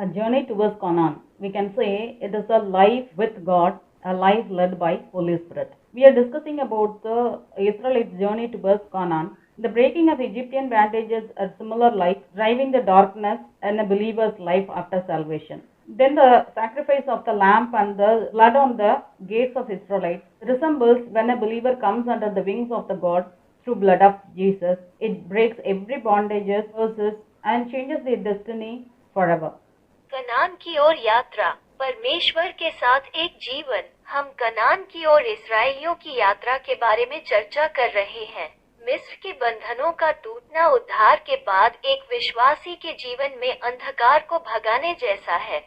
A journey towards Canaan. We can say it is a life with God, a life led by Holy Spirit. We are discussing about the Israelites' journey towards Canaan. The breaking of Egyptian bandages are similar like driving the darkness in a believer's life after salvation. Then the sacrifice of the lamb and the blood on the gates of Israelites resembles when a believer comes under the wings of the God through blood of Jesus. It breaks every bondages, curses, and changes their destiny forever. Kanan की ओर यात्रा। परमेश्वर के साथ एक जीवन। हम कनान की ओर इस्राएलियों की यात्रा के बारे में चर्चा कर रहे हैं। मिस्र के बंधनों का टूटना उद्धार के बाद एक विश्वासी के जीवन में अंधकार को भगाने जैसा है।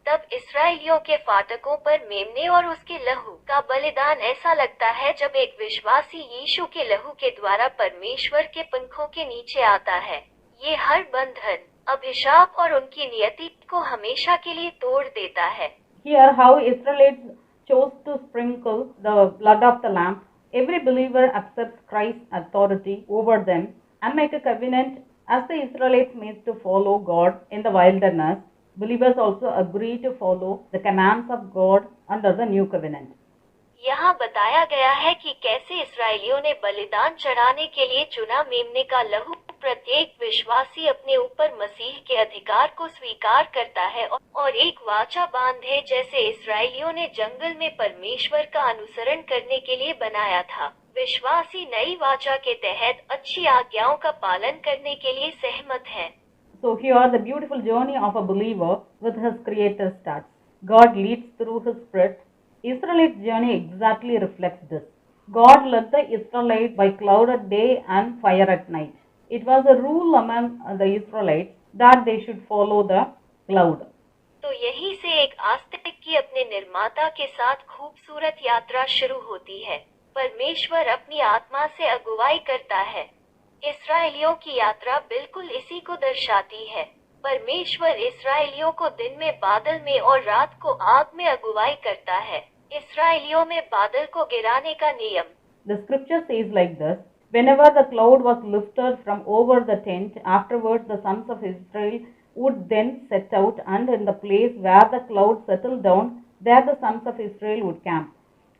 तब इस्राएलियों के फाटकों पर मेमने और उसके लहू का बलिदान ऐसा लगता है जब एक विश्वासी यीशु के लहू के द्वारा परमेश्वर के पंखों के नीचे आता है। ये हर बंधन, अभिशाप और उनकी नियति को हमेशा के लिए तोड़ देता है। Here, how Israelites chose to sprinkle the blood of the lamb. Every believer accepts Christ's authority over them and make a covenant as the Israelites made to follow God in the wilderness. Believers also agree to follow the commands of God under the new covenant. यहाँ बताया गया है कि कैसे इस्राएलियों ने बलिदान चढ़ाने के लिए चुना मेमने का लहू। प्रत्येक विश्वासी अपने ऊपर मसीह के अधिकार को स्वीकार करता है और एक वाचा बांधे जैसे इस्राएलियों ने जंगल में परमेश्वर का अनुसरण करने के लिए बनाया था। विश्वासी नई वाचा के तहत अच्छी आज्ञाओं का पालन करने के लिए सहमत हैं। So here the beautiful journey of a believer with his Creator starts. God leads through His Spirit. Israelites' journey exactly reflects this. God led the Israelites by cloud at day and fire at night. It was a rule among the Israelites that they should follow the cloud. तो यही से एक आस्तिक की अपने निर्माता के साथ खूबसूरत यात्रा शुरू होती है। परमेश्वर अपनी आत्मा से अगुवाई करता है। इस्राएलियों की यात्रा बिल्कुल इसी को दर्शाती है। परमेश्वर इस्राएलियों को दिन में बादल में और रात को आग में अगुवाई करता है। इस्राएलियों में बादल को गिराने का नियम। The scripture says like this, whenever the cloud was lifted from over the tent, afterwards the sons of Israel would then set out, and in the place where the cloud settled down, there the sons of Israel would camp.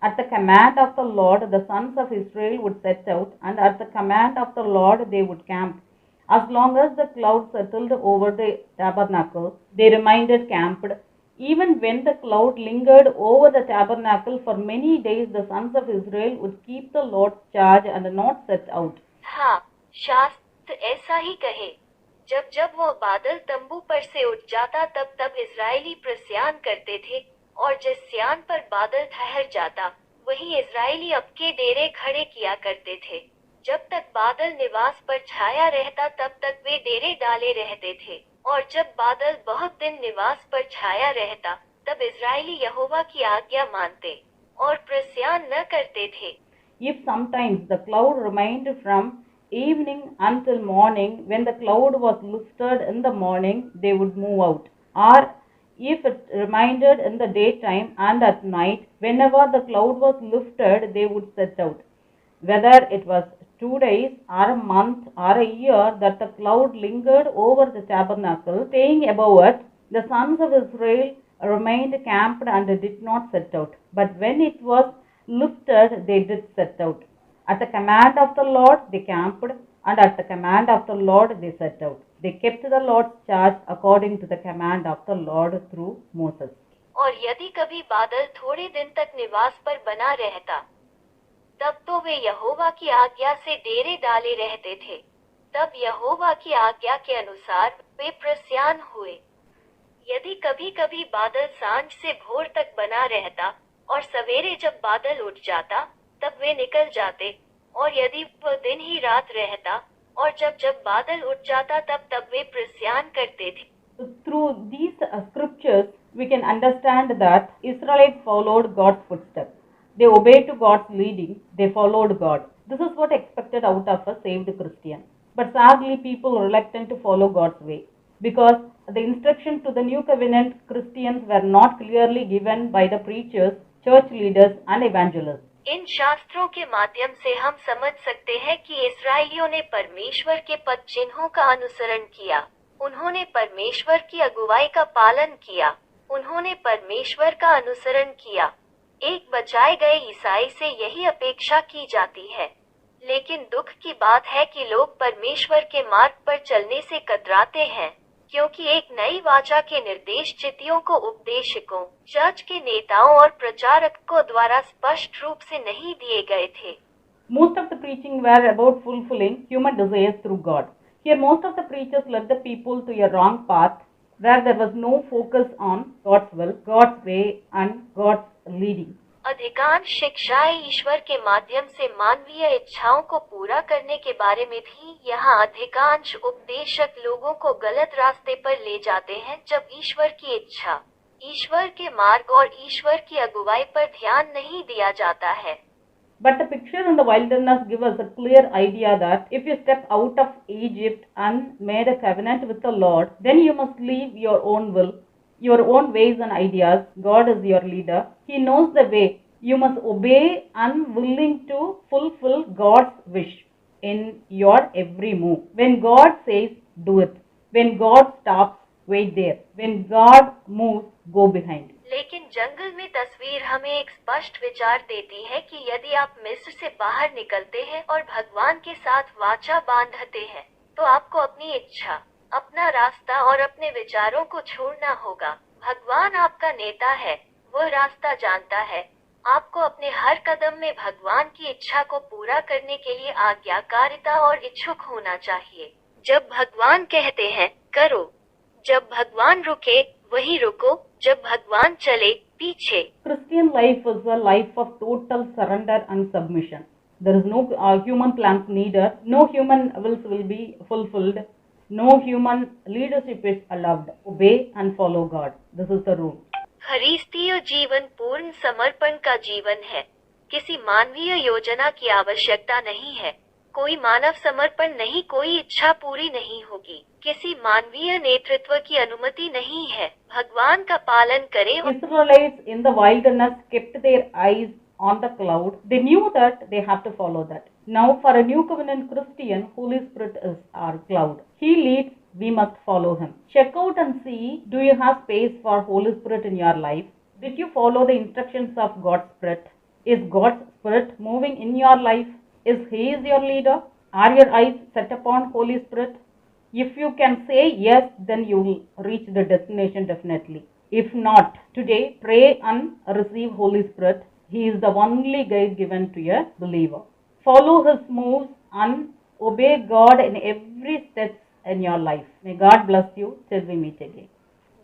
At the command of the Lord, the sons of Israel would set out, and at the command of the Lord they would camp. As long as the cloud settled over the tabernacle, they remained camped. Even when the cloud lingered over the tabernacle for many days, the sons of Israel would keep the Lord's charge and not set out. हाँ, शास्त्र ऐसा ही कहे। जब जब वो बादल तंबू पर से उठ जाता तब तब इजरायली प्रस्यान करते थे, और जिस स्यान पर बादल ठहर जाता वही इजरायली अपके डेरे खड़े किया करते थे। जब तक बादल निवास पर छाया रहता तब तक वे डेरे डाले रहते थे, और जब बादल बहुत दिन निवास पर छाया रहता तब इजरायली यहोवा की आज्ञा मानते और प्रस्यान न करते थे। If sometimes the cloud remained from evening until morning, when the cloud was lifted in the morning, they would move out. Or if it remained in the daytime and at night, whenever the cloud was lifted, they would set out. Whether it was 2 days or a month or a year that the cloud lingered over the tabernacle, staying above it, the sons of Israel remained camped and did not set out. But when it was lifted, they did set out. At the command of the Lord, they camped, and at the command of the Lord, they set out. They kept the Lord's charge according to the command of the Lord through Moses. और यदि कभी बादल थोड़े दिन तक निवास पर बना रहता, तब तो वे यहोवा की आज्ञा से डेरे डाले रहते थे। तब यहोवा की आज्ञा के अनुसार वे प्रस्यान हुए। यदि कभी कभी बादल सांझ से भोर तक बना रहता और सवेरे जब बादल उठ जाता तब वे निकल जाते, और यदि वह दिन ही रात रहता और जब जब बादल उठ जाता तब तब वे प्रस्यान करते थे। Through these scriptures, we can understand that Israelites followed God's footsteps. They obeyed to God's leading. They followed God. This is what expected out of a saved Christian. But sadly, people are reluctant to follow God's way because the instruction to the new covenant Christians were not clearly given by the preachers, church leaders, and evangelists. इन शास्त्रों के माध्यम से हम समझ सकते हैं कि इस्राएलियों ने परमेश्वर के पद चिन्हों का अनुसरण किया, उन्होंने परमेश्वर की अगुवाई का पालन किया। उन्होंने परमेश्वर का अनुसरण किया। एक बचाए गए ईसाई से यही अपेक्षा की जाती है। लेकिन दुख की बात है कि लोग परमेश्वर के मार्ग पर चलने से कतराते हैं, क्योंकि एक नई वाचा के निर्देश चितियों को उपदेशकों, चर्च के नेताओं और प्रचारकों द्वारा स्पष्ट रूप से नहीं दिए गए थे। Most of the preaching were about fulfilling human desires through God. Here, most of the preachers led the people to a wrong path where there was no focus on God's will, God's way, and God's leading. अधिकांश शिक्षाएं ईश्वर के माध्यम से मानवीय इच्छाओं को पूरा करने के बारे में थी। यहाँ अधिकांश उपदेशक लोगों को गलत रास्ते पर ले जाते हैं जब ईश्वर की इच्छा, ईश्वर के मार्ग और ईश्वर की अगुवाई पर ध्यान नहीं दिया जाता है। But the picture in the wilderness gives us a clear idea that if you step out of Egypt and made a covenant with the Lord, then you must leave your own will, your own ways and ideas. God is your leader. He knows the way. You must obey and willing to fulfill God's wish in your every move. When God says, do it. When God stops, wait there. When God moves, go behind. लेकिन जंगल में तस्वीर हमें एक स्पष्ट विचार देती है कि यदि आप मिस्र से बाहर निकलते हैं और भगवान के साथ वाचा बांधते हैं, तो आपको अपनी इच्छा, अपना रास्ता और अपने विचारों को छोड़ना होगा। भगवान आपका नेता है, वो रास्ता जानता है। आपको अपने हर कदम में भगवान की इच्छा को पूरा करने के लिए आज्ञाकारिता और इच्छुक होना चाहिए। जब भगवान कहते हैं करो, जब भगवान रुके वहीं रुको, जब भगवान चले पीछे। Christian life is a life of total surrender and submission. There is no human plans needed. No human wills will be fulfilled. No human leadership is allowed. Obey and follow God. This is the rule. ख्रिस्तीय जीवन पूर्ण समर्पण का जीवन है। किसी मानवीय योजना की आवश्यकता नहीं है। कोई मानव समर्पण नहीं, कोई इच्छा पूरी नहीं होगी। किसी मानवीय नेतृत्व की अनुमति नहीं है। भगवान का पालन करें। Israelites in the wilderness kept their eyes on the cloud. They knew that they have to follow that. Now for a new covenant Christian, Holy Spirit is our cloud. He leads, we must follow him. Check out and see, do you have space for Holy Spirit in your life? Did you follow the instructions of God's Spirit? Is God's Spirit moving in your life? Is He is your leader? Are your eyes set upon Holy Spirit? If you can say yes, then you will reach the destination definitely. If not, today pray and receive Holy Spirit. He is the only guide given to a believer. Follow His moves and obey God in every step in your life. May God bless you till we meet again.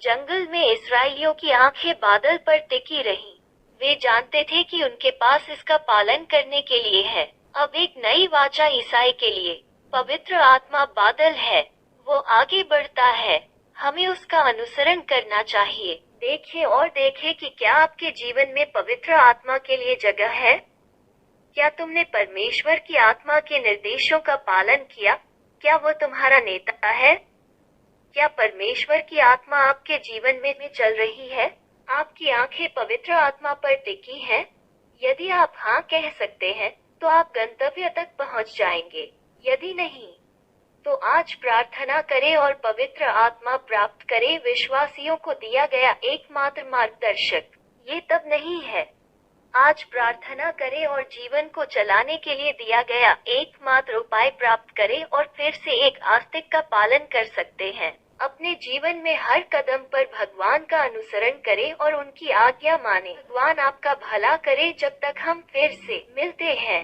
जंगल में इस्राएलियों की आंखें बादल पर टिकी रहीं। वे जानते थे कि उनके पास इसका पालन करने के लिए है। अब एक नई वाचा ईसाई के लिए पवित्र आत्मा बादल है। वो आगे बढ़ता है। हमें उसका अनुसरण करना चाहिए। देखिए और देखें कि क्या आपके जीवन में पवित्र आत्मा के लिए जगह है। क्या तुमने परमेश्वर की आत्मा के निर्देशों का पालन किया? क्या वो तुम्हारा नेता है? क्या परमेश्वर की आत्मा आपके जीवन में चल रही है? आपकी आंखें पवित्र आत्मा पर टिकी हैं? यदि आप हाँ कह सकते हैं, तो आप गंतव्य तक पहुंच जाएंगे। यदि नहीं, तो आज प्रार्थना करें और पवित्र आत्मा प्राप्त करें। विश्वासियों को दिया गया एकमात्र मार्गदर्शक ये तब नहीं है। आज प्रार्थना करें और जीवन को चलाने के लिए दिया गया एकमात्र उपाय प्राप्त करें और फिर से एक आस्तिक का पालन कर सकते हैं। अपने जीवन में हर कदम पर भगवान का अनुसरण करें और उनकी आज्ञा मानें। भगवान आपका भला करे। जब तक हम फिर से मिलते हैं।